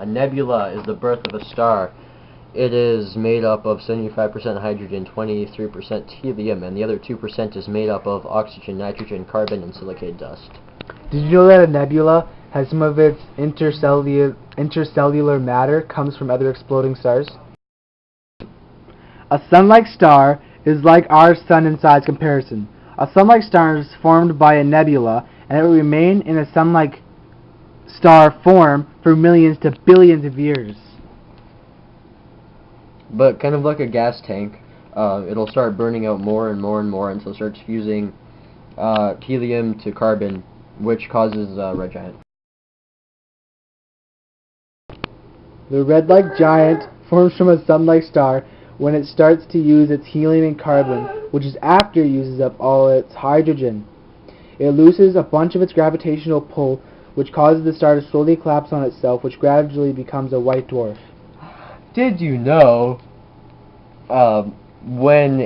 A nebula is the birth of a star. It is made up of 75% hydrogen, 23% helium, and the other 2% is made up of oxygen, nitrogen, carbon, and silicate dust. Did you know that a nebula has some of its interstellar matter comes from other exploding stars? A sun-like star is like our sun in size comparison. A sun-like star is formed by a nebula, and it will remain in a sun-like star form for millions to billions of years. But kind of like a gas tank, it'll start burning out more and more and more until it starts fusing helium to carbon, which causes red giant. The red-like giant forms from a sun-like star when it starts to use its helium and carbon, which is after it uses up all its hydrogen. It loses a bunch of its gravitational pull, which causes the star to slowly collapse on itself, which gradually becomes a white dwarf. Did you know when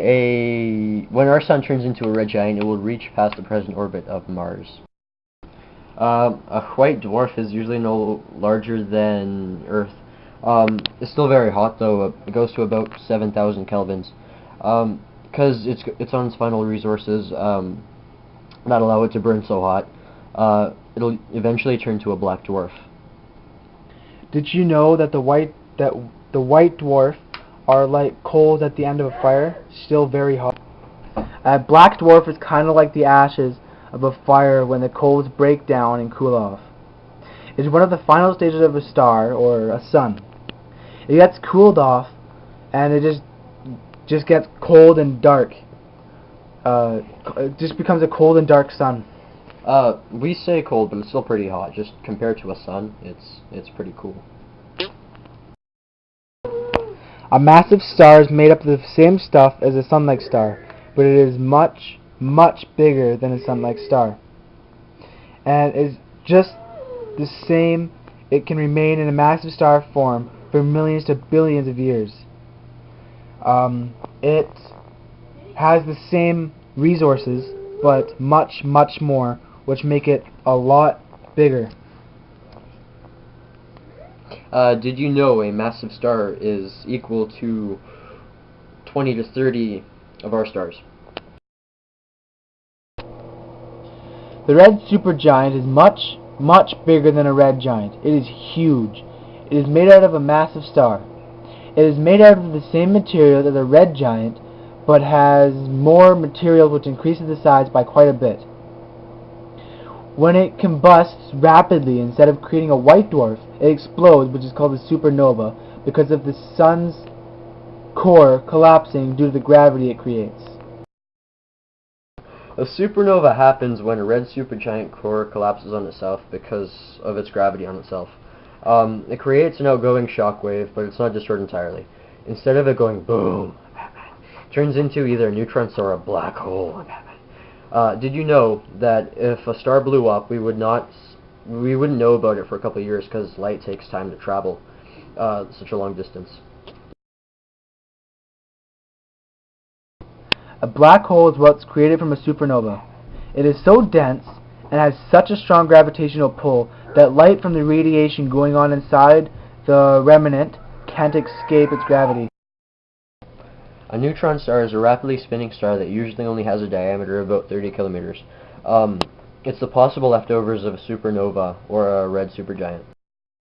our sun turns into a red giant, it will reach past the present orbit of Mars? A white dwarf is usually no larger than Earth. It's still very hot though. It goes to about 7,000 kelvins, because it's on its final resources that allow it to burn so hot. It'll eventually turn to a black dwarf. Did you know that the white dwarf are like coals at the end of a fire, still very hot? A black dwarf is kind of like the ashes of a fire when the coals break down and cool off. It is one of the final stages of a star or a sun. It gets cooled off, and it just gets cold and dark. It just becomes a cold and dark sun. We say cold, but it's still pretty hot. Just compared to a sun, it's pretty cool. A massive star is made up of the same stuff as a sun-like star, but it is much, much bigger than a sun-like star. And is just the same. It can remain in a massive star form for millions to billions of years. It has the same resources, but much, much more, which make it a lot bigger. Did you know a massive star is equal to 20 to 30 of our stars? The red supergiant is much, much bigger than a red giant. It is huge. It is made out of a massive star. It is made out of the same material as a red giant, but has more material which increases the size by quite a bit. When it combusts rapidly, instead of creating a white dwarf, it explodes, which is called a supernova, because of the sun's core collapsing due to the gravity it creates. A supernova happens when a red supergiant core collapses on itself because of its gravity on itself. It creates an outgoing shockwave, but it's not destroyed entirely. Instead of it going boom, it turns into either a neutron star or a black hole. Did you know that if a star blew up, we wouldn't know about it for a couple of years because light takes time to travel such a long distance? A black hole is what's created from a supernova. It is so dense and has such a strong gravitational pull that light from the radiation going on inside the remnant can't escape its gravity. A neutron star is a rapidly spinning star that usually only has a diameter of about 30 kilometers. It's the possible leftovers of a supernova or a red supergiant.